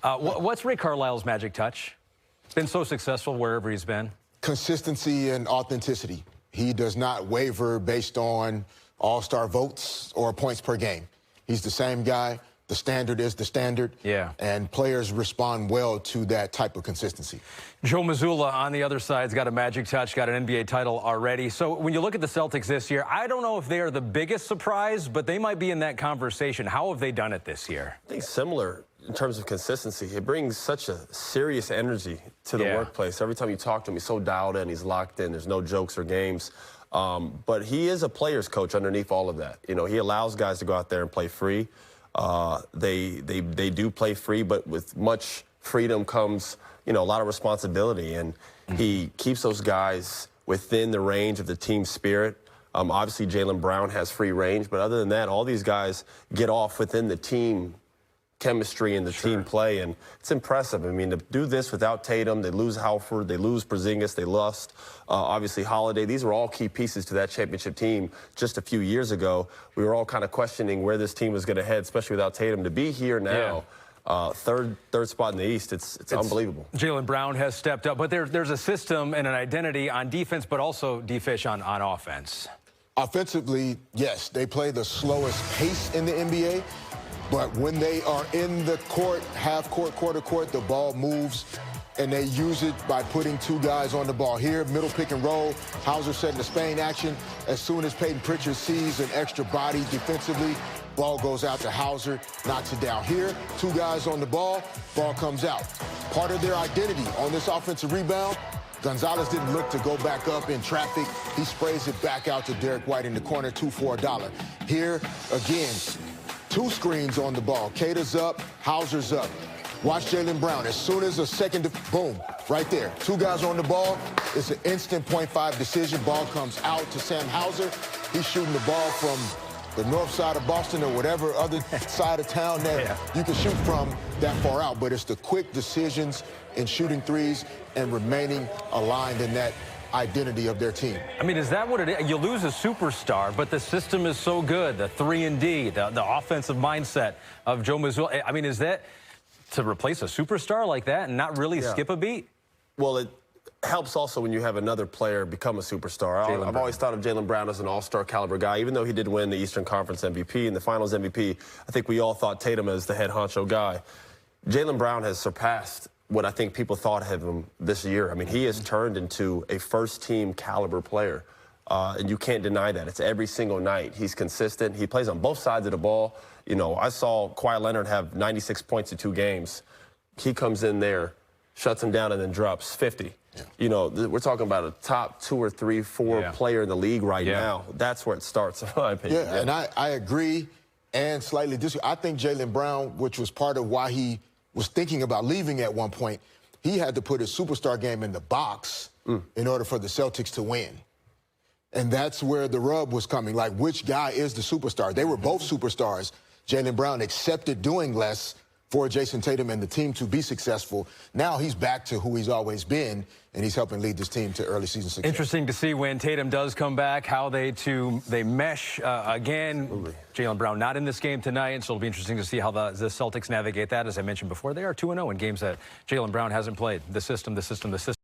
What's Ray Carlisle's magic touch? Been so successful wherever he's been. Consistency and authenticity. He does not waver based on all-star votes or points per game. He's the same guy. The standard is the standard. Yeah. And players respond well to that type of consistency. Joe Mazzulla on the other side's got a magic touch, got an NBA title already. So when you look at the Celtics this year, I don't know if they are the biggest surprise, but they might be in that conversation. How have they done it this year? I think similar in terms of consistency. It brings such a serious energy to the workplace. Every time you talk to him, he's so dialed in, he's locked in. There's no jokes or games. But he is a player's coach underneath all of that. You know, he allows guys to go out there and play free. They do play free, but with much freedom comes, you know, a lot of responsibility. And he keeps those guys within the range of the team spirit. Obviously, Jaylen Brown has free range, but other than that, all these guys get off within the team chemistry and the team play, and it's impressive. I mean, to do this without Tatum, they lose Halford, they lose Porzingis, they lost obviously Holiday. These were all key pieces to that championship team just a few years ago. We were all kind of questioning where this team was going to head, especially without Tatum. To be here now, third spot in the East, it's unbelievable. Jaylen Brown has stepped up, but there's a system and an identity on defense, but also D-Fish on offense. Offensively, yes, they play the slowest pace in the NBA. But when they are in the court, half court, quarter court, the ball moves, and they use it by putting two guys on the ball. Here, middle pick and roll, Hauser setting the Spain action. As soon as Peyton Pritchard sees an extra body defensively, ball goes out to Hauser, knocks it down. Here, two guys on the ball comes out. Part of their identity on this offensive rebound, Gonzalez didn't look to go back up in traffic. He sprays it back out to Derek White in the corner, 2 for $1. Here, again, two screens on the ball. Cater's up, Hauser's up. Watch Jaylen Brown. As soon as a second, boom, right there. Two guys on the ball. It's an instant .5 decision. Ball comes out to Sam Hauser. He's shooting the ball from the north side of Boston or whatever other side of town that you can shoot from that far out. But it's the quick decisions in shooting threes and remaining aligned in that identity of their team. I mean, is that what it is? You lose a superstar, but the system is so good. The 3-and-D, the offensive mindset of Joe Mazzulla. I mean, is that to replace a superstar like that and not really skip a beat? Well, it helps also when you have another player become a superstar. I've always thought of Jaylen Brown as an all-star caliber guy, even though he did win the Eastern Conference MVP and the Finals MVP. I think we all thought Tatum as the head honcho guy. Jaylen Brown has surpassed what I think people thought of him this year. I mean, he has turned into a first-team caliber player, and you can't deny that. It's every single night. He's consistent. He plays on both sides of the ball. You know, I saw Kawhi Leonard have 96 points in 2 games. He comes in there, shuts him down, and then drops 50. You know, we're talking about a top 2 or 3, 4 player in the league right now. That's where it starts, in my opinion. And I agree and slightly disagree. I think Jaylen Brown, which was part of why he was thinking about leaving at one point, he had to put his superstar game in the box in order for the Celtics to win. And that's where the rub was coming. Like, which guy is the superstar? They were both superstars. Jaylen Brown accepted doing less for Jason Tatum and the team to be successful. Now he's back to who he's always been, and he's helping lead this team to early season success. Interesting to see when Tatum does come back, how they mesh again. Jaylen Brown not in this game tonight, so it'll be interesting to see how the Celtics navigate that. As I mentioned before, they are 2-0 in games that Jaylen Brown hasn't played. The system.